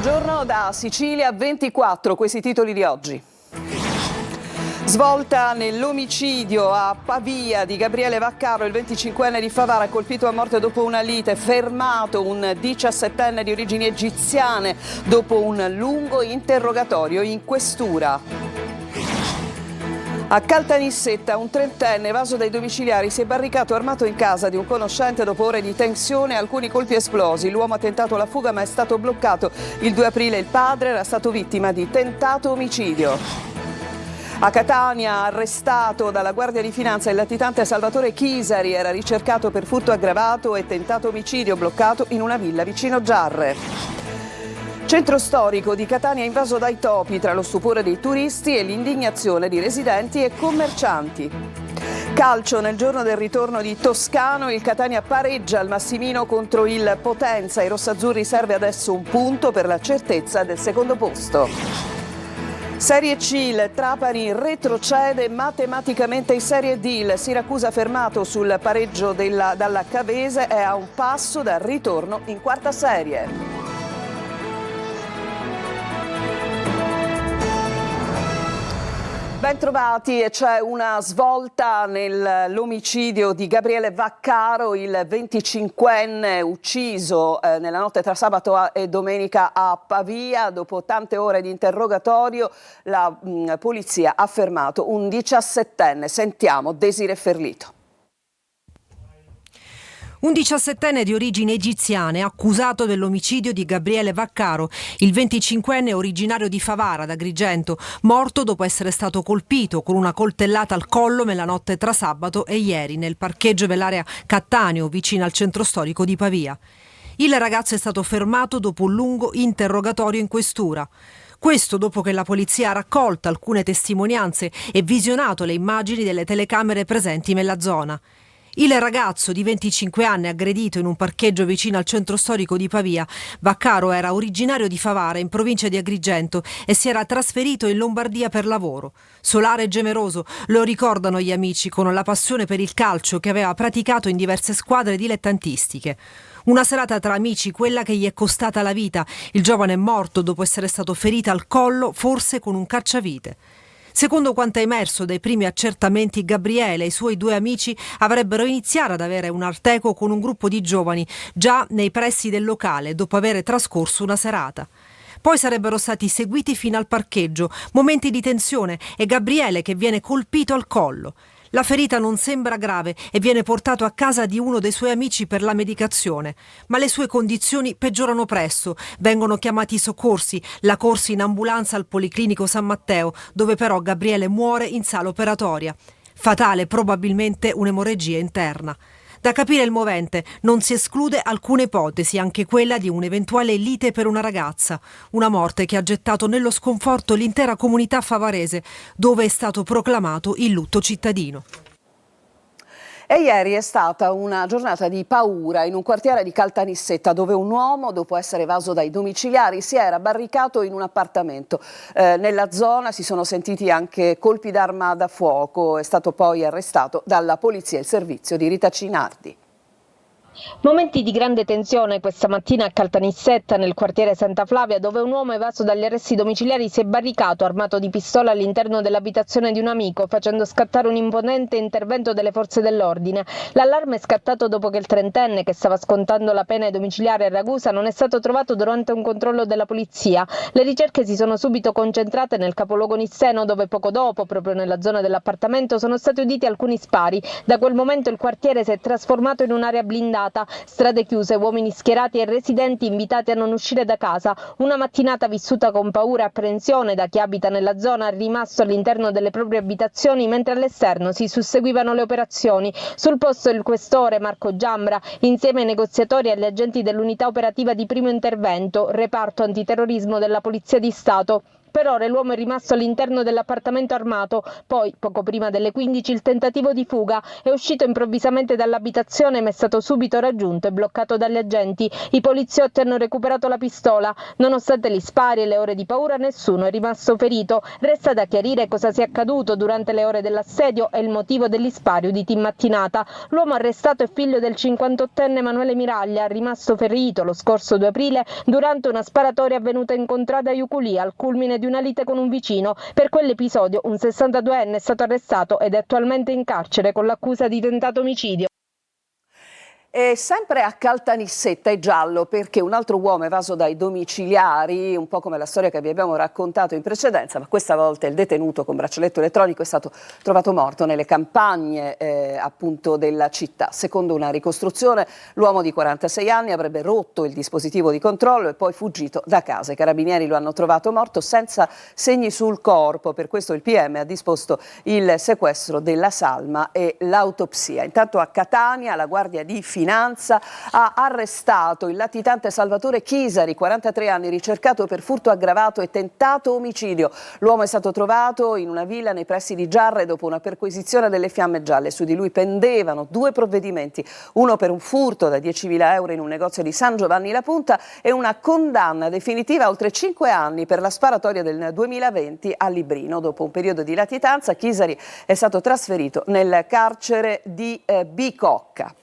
Buongiorno da Sicilia 24, questi titoli di oggi. Svolta nell'omicidio a Pavia di Gabriele Vaccaro, il 25enne di Favara, colpito a morte dopo una lite, fermato un 17enne di origini egiziane dopo un lungo interrogatorio in questura. A Caltanissetta un 30enne evaso dai domiciliari si è barricato armato in casa di un conoscente dopo ore di tensione e alcuni colpi esplosi. L'uomo ha tentato la fuga ma è stato bloccato. Il 2 aprile il padre era stato vittima di tentato omicidio. A Catania, arrestato dalla Guardia di Finanza, il latitante Salvatore Chisari era ricercato per furto aggravato e tentato omicidio, bloccato in una villa vicino Giarre. Centro storico di Catania invaso dai topi, tra lo stupore dei turisti e l'indignazione di residenti e commercianti. Calcio, nel giorno del ritorno di Toscano, il Catania pareggia al Massimino contro il Potenza. Ai rossazzurri serve adesso un punto per la certezza del secondo posto. Serie C, il Trapani retrocede matematicamente in Serie D. Il Siracusa fermato sul pareggio dalla Cavese è a un passo dal ritorno in quarta serie. Ben trovati, e c'è una svolta nell'omicidio di Gabriele Vaccaro, il 25enne ucciso nella notte tra sabato e domenica a Pavia. Dopo tante ore di interrogatorio la polizia ha fermato un 17enne. Sentiamo Desiree Ferlito. Un 17enne di origini egiziane accusato dell'omicidio di Gabriele Vaccaro, il 25enne originario di Favara, d'Agrigento, morto dopo essere stato colpito con una coltellata al collo nella notte tra sabato e ieri nel parcheggio dell'area Cattaneo, vicino al centro storico di Pavia. Il ragazzo è stato fermato dopo un lungo interrogatorio in questura. Questo dopo che la polizia ha raccolto alcune testimonianze e visionato le immagini delle telecamere presenti nella zona. Il ragazzo di 25 anni aggredito in un parcheggio vicino al centro storico di Pavia, Vaccaro, era originario di Favara, in provincia di Agrigento, e si era trasferito in Lombardia per lavoro. Solare e generoso, lo ricordano gli amici, con la passione per il calcio che aveva praticato in diverse squadre dilettantistiche. Una serata tra amici, quella che gli è costata la vita. Il giovane è morto dopo essere stato ferito al collo, forse con un cacciavite. Secondo quanto è emerso dai primi accertamenti, Gabriele e i suoi due amici avrebbero iniziato ad avere un alterco con un gruppo di giovani già nei pressi del locale, dopo aver trascorso una serata. Poi sarebbero stati seguiti fino al parcheggio, momenti di tensione, e Gabriele che viene colpito al collo. La ferita non sembra grave e viene portato a casa di uno dei suoi amici per la medicazione, ma le sue condizioni peggiorano presto. Vengono chiamati i soccorsi, la corsa in ambulanza al Policlinico San Matteo, dove però Gabriele muore in sala operatoria. Fatale probabilmente un'emorragia interna. Da capire il movente, non si esclude alcuna ipotesi, anche quella di un'eventuale lite per una ragazza. Una morte che ha gettato nello sconforto l'intera comunità favarese, dove è stato proclamato il lutto cittadino. E ieri è stata una giornata di paura in un quartiere di Caltanissetta, dove un uomo, dopo essere evaso dai domiciliari, si era barricato in un appartamento. Nella zona si sono sentiti anche colpi d'arma da fuoco. È stato poi arrestato dalla polizia il servizio di Rita Cinardi. Momenti di grande tensione questa mattina a Caltanissetta, nel quartiere Santa Flavia, dove un uomo evaso dagli arresti domiciliari si è barricato armato di pistola all'interno dell'abitazione di un amico, facendo scattare un imponente intervento delle forze dell'ordine. L'allarme è scattato dopo che il trentenne, che stava scontando la pena domiciliare a Ragusa, non è stato trovato durante un controllo della polizia. Le ricerche si sono subito concentrate nel capoluogo nisseno, dove poco dopo, proprio nella zona dell'appartamento, sono stati uditi alcuni spari. Da quel momento il quartiere si è trasformato in un'area blindata. Strade chiuse, uomini schierati e residenti invitati a non uscire da casa. Una mattinata vissuta con paura e apprensione da chi abita nella zona, rimasto all'interno delle proprie abitazioni, mentre all'esterno si susseguivano le operazioni. Sul posto il questore Marco Giambra, insieme ai negoziatori e agli agenti dell'unità operativa di primo intervento, reparto antiterrorismo della Polizia di Stato. Per ora l'uomo è rimasto all'interno dell'appartamento armato, poi, poco prima delle 15, il tentativo di fuga. È uscito improvvisamente dall'abitazione ma è stato subito raggiunto e bloccato dagli agenti. I poliziotti hanno recuperato la pistola. Nonostante gli spari e le ore di paura, nessuno è rimasto ferito. Resta da chiarire cosa sia accaduto durante le ore dell'assedio e il motivo degli spari uditi in mattinata. L'uomo arrestato è figlio del 58enne Emanuele Miraglia, rimasto ferito lo scorso 2 aprile durante una sparatoria avvenuta in contrada Iuculì, al culmine di una lite con un vicino. Per quell'episodio un 62enne è stato arrestato ed è attualmente in carcere con l'accusa di tentato omicidio. E sempre a Caltanissetta è giallo perché un altro uomo evaso dai domiciliari, un po' come la storia che vi abbiamo raccontato in precedenza, ma questa volta il detenuto con braccialetto elettronico è stato trovato morto nelle campagne appunto della città. Secondo una ricostruzione, l'uomo di 46 anni avrebbe rotto il dispositivo di controllo e poi fuggito da casa. I carabinieri lo hanno trovato morto senza segni sul corpo, per questo il PM ha disposto il sequestro della salma e l'autopsia. Intanto a Catania la Guardia di Finanza ha arrestato il latitante Salvatore Chisari, 43 anni, ricercato per furto aggravato e tentato omicidio. L'uomo è stato trovato in una villa nei pressi di Giarre dopo una perquisizione delle Fiamme Gialle. Su di lui pendevano 2 provvedimenti, uno per un furto da 10.000 euro in un negozio di San Giovanni La Punta e una condanna definitiva a oltre 5 anni per la sparatoria del 2020 a Librino. Dopo un periodo di latitanza, Chisari è stato trasferito nel carcere di Bicocca.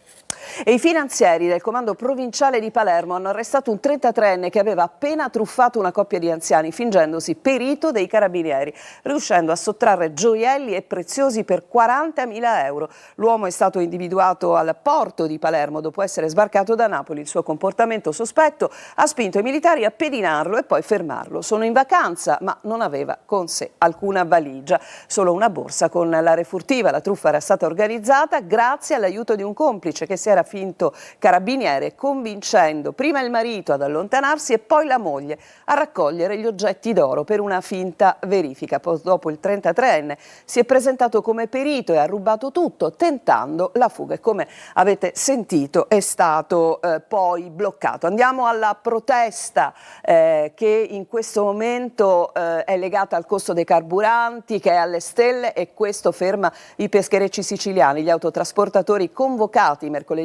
E i finanzieri del comando provinciale di Palermo hanno arrestato un 33enne che aveva appena truffato una coppia di anziani fingendosi perito dei carabinieri, riuscendo a sottrarre gioielli e preziosi per 40.000 euro. L'uomo è stato individuato al porto di Palermo dopo essere sbarcato da Napoli. Il suo comportamento sospetto ha spinto i militari a pedinarlo e poi fermarlo. Sono in vacanza ma non aveva con sé alcuna valigia, solo una borsa con la refurtiva. La truffa era stata organizzata grazie all'aiuto di un complice che si era finto carabiniere, convincendo prima il marito ad allontanarsi e poi la moglie a raccogliere gli oggetti d'oro per una finta verifica. Poi dopo il 33enne si è presentato come perito e ha rubato tutto, tentando la fuga e, come avete sentito, è stato poi bloccato. Andiamo alla protesta che in questo momento è legata al costo dei carburanti, che è alle stelle, e questo ferma i pescherecci siciliani. Gli autotrasportatori convocati mercoledì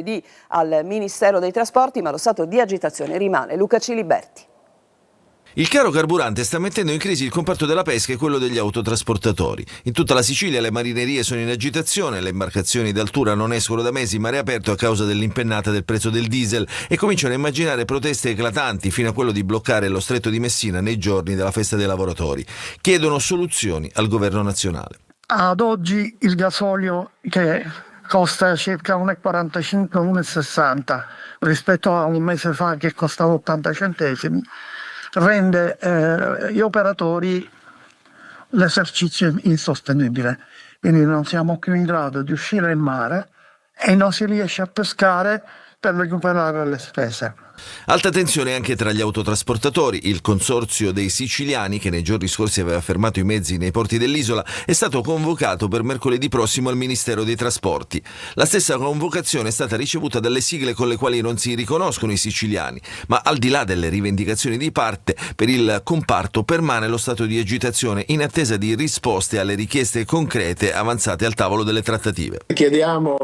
al Ministero dei Trasporti, ma lo stato di agitazione rimane. Luca Ciliberti. Il caro carburante sta mettendo in crisi il comparto della pesca e quello degli autotrasportatori. In tutta la Sicilia le marinerie sono in agitazione, le imbarcazioni d'altura non escono da mesi in mare aperto a causa dell'impennata del prezzo del diesel e cominciano a immaginare proteste eclatanti, fino a quello di bloccare lo stretto di Messina nei giorni della festa dei lavoratori. Chiedono soluzioni al governo nazionale. Ad oggi il gasolio, che costa circa 1,45, 1,60 rispetto a un mese fa che costava 80 centesimi, rende gli operatori l'esercizio insostenibile. Quindi non siamo più in grado di uscire in mare e non si riesce a pescare per recuperare le spese. Alta tensione anche tra gli autotrasportatori. Il consorzio dei siciliani, che nei giorni scorsi aveva fermato i mezzi nei porti dell'isola, è stato convocato per mercoledì prossimo al Ministero dei Trasporti. La stessa convocazione è stata ricevuta dalle sigle con le quali non si riconoscono i siciliani, ma al di là delle rivendicazioni di parte, per il comparto permane lo stato di agitazione in attesa di risposte alle richieste concrete avanzate al tavolo delle trattative. Chiediamo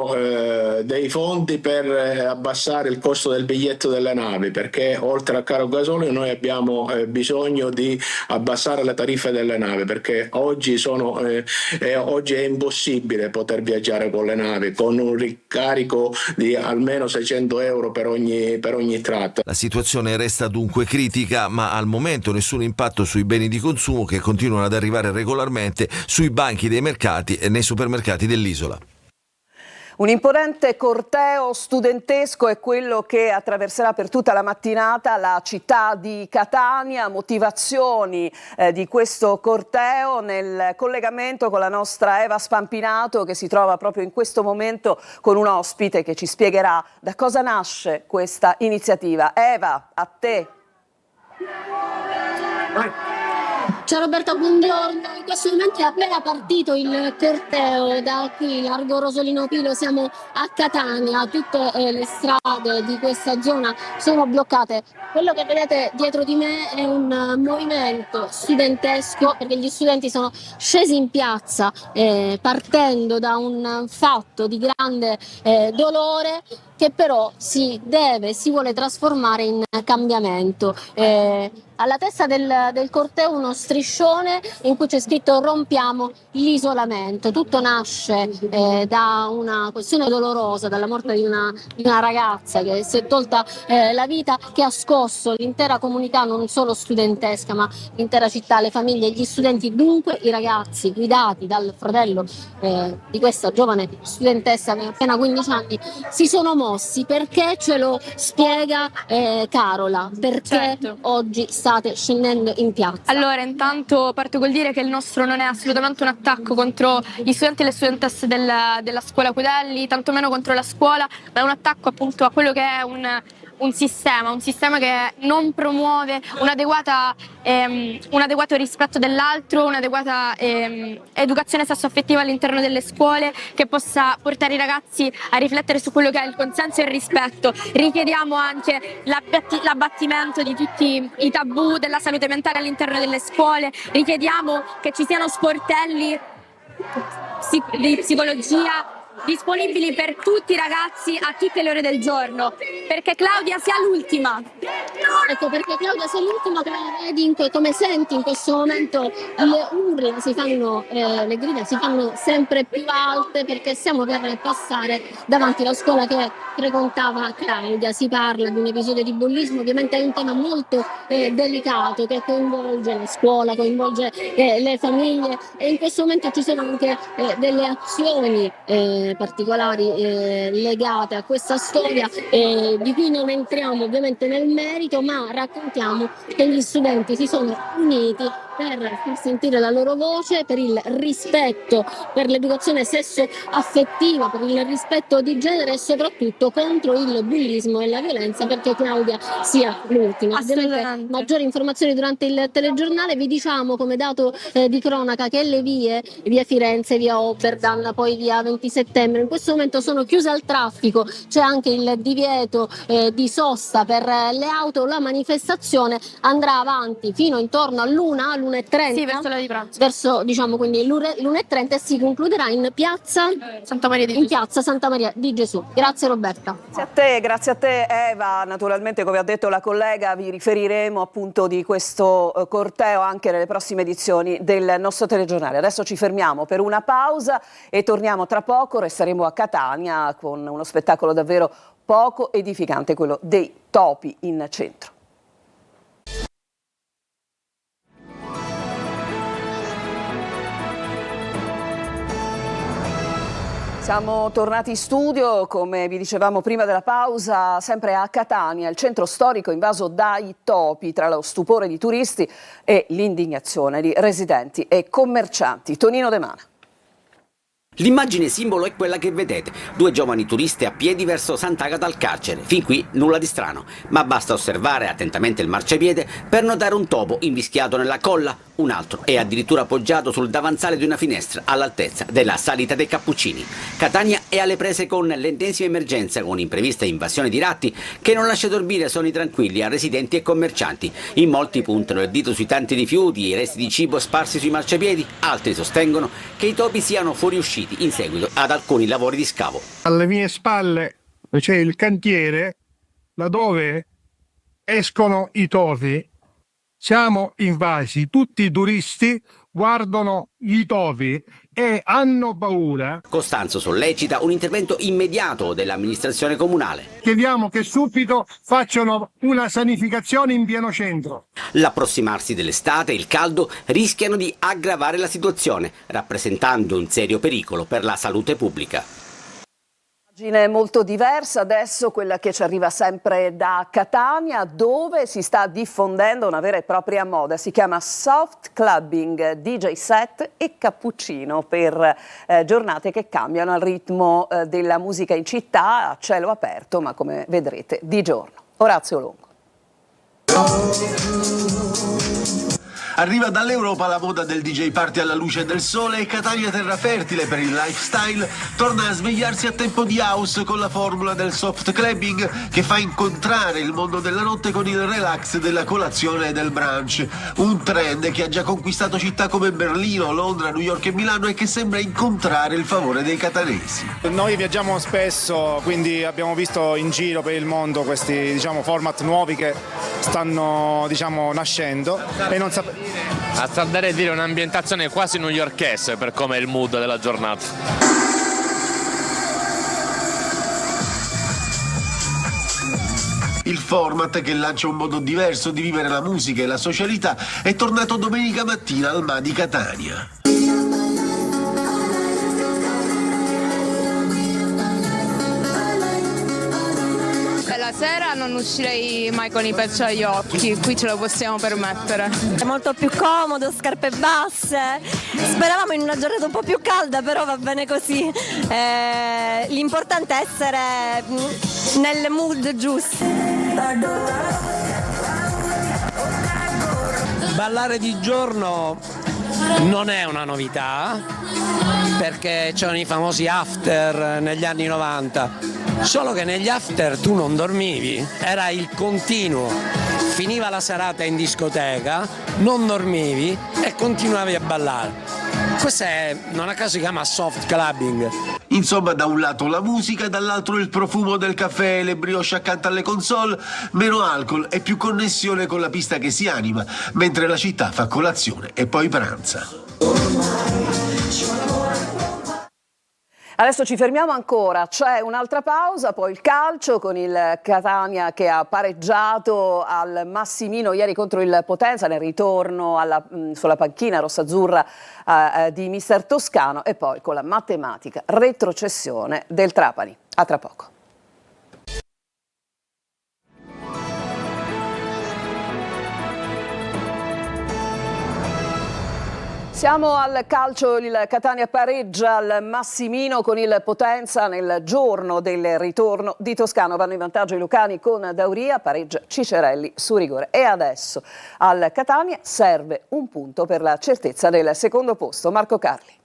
dei fondi per abbassare il costo del biglietto delle navi, perché oltre al caro gasolio noi abbiamo bisogno di abbassare le tariffe delle navi, perché oggi è impossibile poter viaggiare con le navi con un ricarico di almeno 600 euro per ogni tratta. La situazione resta dunque critica, ma al momento nessun impatto sui beni di consumo che continuano ad arrivare regolarmente sui banchi dei mercati e nei supermercati dell'isola. Un imponente corteo studentesco è quello che attraverserà per tutta la mattinata la città di Catania. Motivazioni di questo corteo nel collegamento con la nostra Eva Spampinato, che si trova proprio in questo momento con un ospite che ci spiegherà da cosa nasce questa iniziativa. Eva, a te. Ciao Roberta, buongiorno. In questo momento è appena partito il corteo da qui, largo Rosolino Pilo, siamo a Catania, tutte le strade di questa zona sono bloccate. Quello che vedete dietro di me è un movimento studentesco perché gli studenti sono scesi in piazza partendo da un fatto di grande dolore che però si vuole trasformare in cambiamento. Alla testa del corteo uno striscione in cui c'è scritto rompiamo l'isolamento. Tutto nasce da una questione dolorosa, dalla morte di una ragazza che si è tolta la vita, che ha scosso l'intera comunità, non solo studentesca ma l'intera città, le famiglie, gli studenti. Dunque i ragazzi guidati dal fratello di questa giovane studentessa che ha appena 15 anni si sono mossi. Perché ce lo spiega Carola? Perché oggi state scendendo in piazza? Allora, intanto parto col dire che il nostro non è assolutamente un attacco contro gli studenti e le studentesse della scuola Cudelli, tantomeno contro la scuola, ma è un attacco appunto a quello che è un sistema che non promuove un adeguato rispetto dell'altro, un'adeguata educazione sessuaffettiva all'interno delle scuole che possa portare i ragazzi a riflettere su quello che è il consenso e il rispetto. Richiediamo anche l'abbattimento di tutti i tabù della salute mentale all'interno delle scuole, richiediamo che ci siano sportelli di psicologia disponibili per tutti i ragazzi a tutte le ore del giorno, perché Claudia sia l'ultima. Ecco, perché Claudia sei l'ultima, come senti in questo momento le urla si fanno, le grida si fanno sempre più alte perché stiamo per passare davanti alla scuola che frequentava Claudia. Si parla di un episodio di bullismo, ovviamente è un tema molto delicato che coinvolge la scuola, coinvolge le famiglie e in questo momento ci sono anche delle azioni particolari legate a questa storia di cui non entriamo ovviamente nel merito, ma raccontiamo che gli studenti si sono uniti per far sentire la loro voce, per il rispetto, per l'educazione sesso-affettiva, per il rispetto di genere e soprattutto contro il bullismo e la violenza, perché Claudia sia l'ultima. Ovviamente maggiori informazioni durante il telegiornale. Vi diciamo come dato di cronaca che le vie, via Firenze, via Oberdan, poi via 20 settembre, in questo momento sono chiuse al traffico, c'è anche il divieto di sosta per le auto. La manifestazione andrà avanti fino intorno all'1:30. Sì, verso l'ora di pranzo. Verso, diciamo, quindi l'1:30 e si concluderà in piazza Santa Maria di in piazza Santa Maria di Gesù. Grazie Roberta. Grazie a te Eva. Naturalmente, come ha detto la collega, vi riferiremo appunto di questo corteo anche nelle prossime edizioni del nostro telegiornale. Adesso ci fermiamo per una pausa e torniamo tra poco. Resteremo a Catania con uno spettacolo davvero poco edificante, quello dei topi in centro. Siamo tornati in studio, come vi dicevamo prima della pausa, sempre a Catania, il centro storico invaso dai topi, tra lo stupore di turisti e l'indignazione di residenti e commercianti. Tonino De Mana. L'immagine simbolo è quella che vedete, 2 giovani turiste a piedi verso Sant'Agata al carcere. Fin qui nulla di strano, ma basta osservare attentamente il marciapiede per notare un topo invischiato nella colla, un altro è addirittura appoggiato sul davanzale di una finestra all'altezza della salita dei Cappuccini. Catania è alle prese con l'ennesima emergenza, con imprevista invasione di ratti che non lascia dormire sonni tranquilli a residenti e commercianti. In molti puntano il dito sui tanti rifiuti e i resti di cibo sparsi sui marciapiedi, altri sostengono che i topi siano fuoriusciti in seguito ad alcuni lavori di scavo. Alle mie spalle c'è il cantiere laddove escono i topi. Siamo invasi, tutti i turisti guardano i topi e hanno paura. Costanzo sollecita un intervento immediato dell'amministrazione comunale. Chiediamo che subito facciano una sanificazione in pieno centro. L'approssimarsi dell'estate e il caldo rischiano di aggravare la situazione, rappresentando un serio pericolo per la salute pubblica. Immagine molto diversa adesso, quella che ci arriva sempre da Catania, dove si sta diffondendo una vera e propria moda. Si chiama soft clubbing, DJ set e cappuccino per giornate che cambiano al ritmo della musica in città, a cielo aperto, ma come vedrete di giorno. Orazio Longo. Arriva dall'Europa la moda del DJ party alla luce del sole e Catania, terra fertile per il lifestyle, torna a svegliarsi a tempo di house con la formula del soft clubbing che fa incontrare il mondo della notte con il relax della colazione e del brunch. Un trend che ha già conquistato città come Berlino, Londra, New York e Milano e che sembra incontrare il favore dei catanesi. Noi viaggiamo spesso, quindi abbiamo visto in giro per il mondo questi format nuovi che stanno nascendo e non sappiamo. A stare dire un'ambientazione quasi newyorkese per come è il mood della giornata. Il format, che lancia un modo diverso di vivere la musica e la socialità, è tornato domenica mattina al MA di Catania. La sera non uscirei mai con i pezzi agli occhi, qui ce lo possiamo permettere. È molto più comodo, scarpe basse. Speravamo in una giornata un po' più calda, però va bene così. L'importante è essere nel mood giusto. Ballare di giorno non è una novità, perché c'erano i famosi after negli anni 90. Solo che negli after tu non dormivi, era il continuo, finiva la serata in discoteca, non dormivi e continuavi a ballare. Questo non a caso si chiama soft clubbing. Insomma, da un lato la musica, dall'altro il profumo del caffè e le brioche accanto alle console, meno alcol e più connessione con la pista che si anima, mentre la città fa colazione e poi pranza. Adesso ci fermiamo ancora, c'è un'altra pausa, poi il calcio con il Catania che ha pareggiato al Massimino ieri contro il Potenza nel ritorno sulla panchina rossazzurra di mister Toscano, e poi con la matematica retrocessione del Trapani. A tra poco. Siamo al calcio, il Catania pareggia al Massimino con il Potenza nel giorno del ritorno di Toscano. Vanno in vantaggio i lucani con Dauria, pareggia Cicerelli su rigore. E adesso al Catania serve un punto per la certezza del secondo posto. Marco Carli.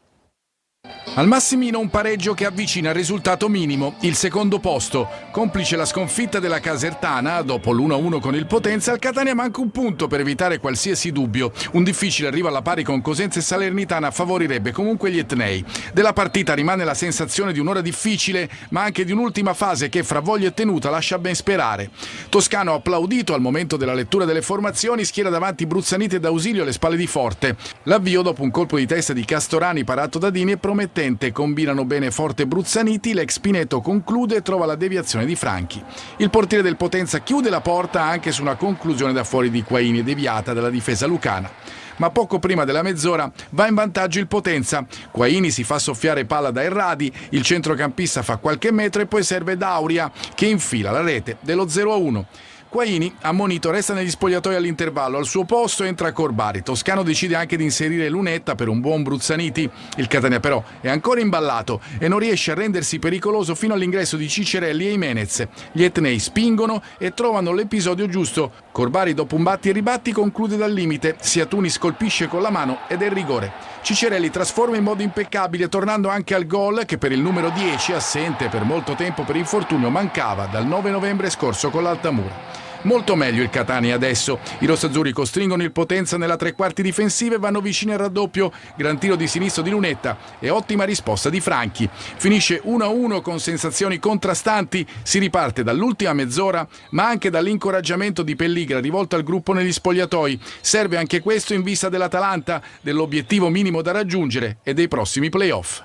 Al Massimino un pareggio che avvicina al risultato minimo, il secondo posto. Complice la sconfitta della Casertana, dopo l'1-1 con il Potenza, al Catania manca un punto per evitare qualsiasi dubbio. Un difficile arrivo alla pari con Cosenza e Salernitana favorirebbe comunque gli etnei. Della partita rimane la sensazione di un'ora difficile, ma anche di un'ultima fase che fra voglia e tenuta lascia ben sperare. Toscano applaudito al momento della lettura delle formazioni, schiera davanti Bruzzaniti ed Ausilio alle spalle di Forte. L'avvio dopo un colpo di testa di Castorani parato da Dini è promettente. Combinano bene Forte e Bruzzaniti, l'ex Pineto conclude e trova la deviazione di Franchi. Il portiere del Potenza chiude la porta anche su una conclusione da fuori di Quaini deviata dalla difesa lucana. Ma poco prima della mezz'ora va in vantaggio il Potenza. Quaini si fa soffiare palla da Erradi, il centrocampista fa qualche metro e poi serve Dauria che infila la rete dello 0-1. Quaini, ammonito, resta negli spogliatoi all'intervallo. Al suo posto entra Corbari. Toscano decide anche di inserire Lunetta per un buon Bruzzaniti. Il Catania però è ancora imballato e non riesce a rendersi pericoloso fino all'ingresso di Cicerelli e Jimenez. Gli etnei spingono e trovano l'episodio giusto. Corbari, dopo un batti e ribatti, conclude dal limite. Siatunis colpisce con la mano ed è rigore. Cicerelli trasforma in modo impeccabile, tornando anche al gol che per il numero 10, assente per molto tempo per infortunio, mancava dal 9 novembre scorso con l'Altamura. Molto meglio il Catania adesso. I rossazzurri costringono il Potenza nella tre quarti difensiva e vanno vicini al raddoppio. Gran tiro di sinistro di Lunetta e ottima risposta di Franchi. Finisce 1-1 con sensazioni contrastanti. Si riparte dall'ultima mezz'ora, ma anche dall'incoraggiamento di Pelligra rivolto al gruppo negli spogliatoi. Serve anche questo in vista dell'Atalanta, dell'obiettivo minimo da raggiungere e dei prossimi play-off.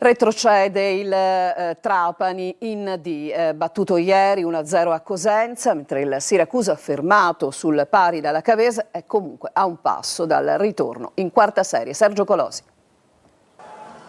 Retrocede il Trapani in D, battuto ieri 1-0 a Cosenza, mentre il Siracusa, fermato sul pari dalla Cavese, è comunque a un passo dal ritorno in quarta serie. Sergio Colosi.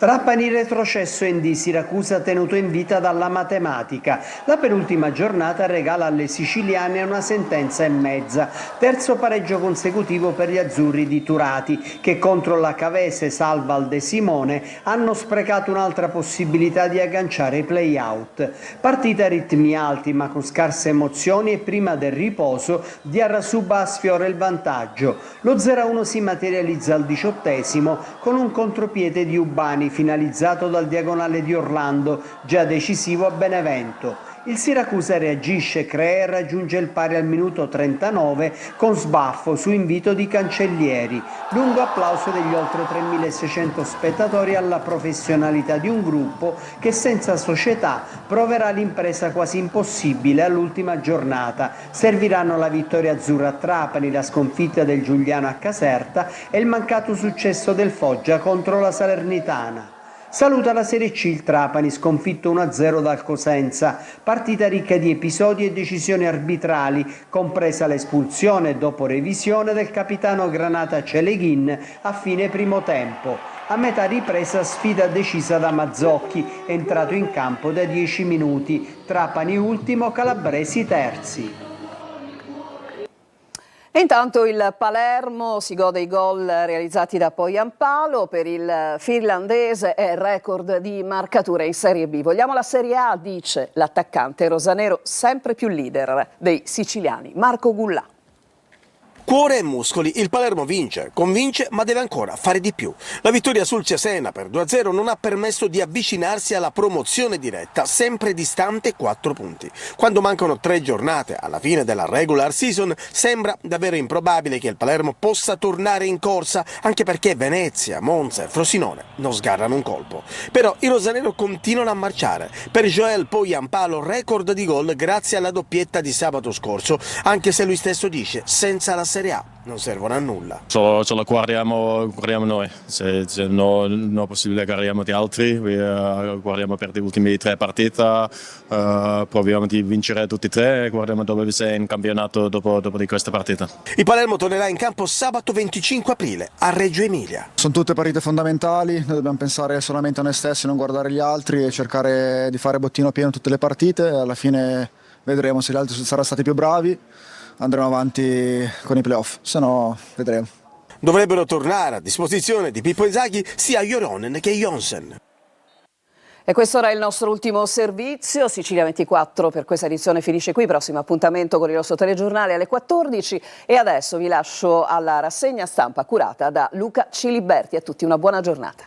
Trapani retrocesso in D, Siracusa tenuto in vita dalla matematica. La penultima giornata regala alle siciliane una sentenza e mezza. Terzo pareggio consecutivo per gli azzurri di Turati, che contro la Cavese, Salva al De Simone hanno sprecato un'altra possibilità di agganciare i play-out. Partita a ritmi alti ma con scarse emozioni e prima del riposo Diarrasuba sfiora il vantaggio. Lo 0-1 si materializza al 18° con un contropiede di Urbani finalizzato dal diagonale di Orlando, già decisivo a Benevento. Il Siracusa reagisce, crea e raggiunge il pari al minuto 39 con sbaffo su invito di Cancellieri. Lungo applauso degli oltre 3.600 spettatori alla professionalità di un gruppo che senza società proverà l'impresa quasi impossibile all'ultima giornata. Serviranno la vittoria azzurra a Trapani, la sconfitta del Giuliano a Caserta e il mancato successo del Foggia contro la Salernitana. Saluta la Serie C il Trapani, sconfitto 1-0 dal Cosenza, partita ricca di episodi e decisioni arbitrali, compresa l'espulsione dopo revisione del capitano Granata Celeghin a fine primo tempo. A metà ripresa sfida decisa da Mazzocchi, entrato in campo da 10 minuti, Trapani ultimo, Calabresi terzi. E intanto il Palermo si gode i gol realizzati da Poyampalo. Per il finlandese è record di marcature in Serie B. Vogliamo la Serie A, dice l'attaccante rosanero, sempre più leader dei siciliani, Marco Gullà. Cuore e muscoli, il Palermo vince, convince ma deve ancora fare di più. La vittoria sul Cesena per 2-0 non ha permesso di avvicinarsi alla promozione diretta, sempre distante 4 punti. Quando mancano 3 giornate alla fine della regular season sembra davvero improbabile che il Palermo possa tornare in corsa, anche perché Venezia, Monza e Frosinone non sgarrano un colpo. Però i rosanero continuano a marciare. Per Joel Poyampalo record di gol grazie alla doppietta di sabato scorso, anche se lui stesso dice senza la Serie A non servono a nulla. Solo guardiamo noi, se non è possibile guardiamo di altri, guardiamo per le ultime 3 partite, proviamo di vincere tutti e 3 e guardiamo dove sei in campionato dopo di questa partita. Il Palermo tornerà in campo sabato 25 aprile a Reggio Emilia. Sono tutte partite fondamentali, noi dobbiamo pensare solamente a noi stessi, non guardare gli altri e cercare di fare bottino pieno tutte le partite. Alla fine vedremo se gli altri saranno stati più bravi. Andremo avanti con i playoff, se no vedremo. Dovrebbero tornare a disposizione di Pippo Inzaghi sia Joronen che Jonsen. E questo era il nostro ultimo servizio. Sicilia 24 per questa edizione finisce qui. Prossimo appuntamento con il nostro telegiornale alle 14. E adesso vi lascio alla rassegna stampa curata da Luca Ciliberti. A tutti una buona giornata.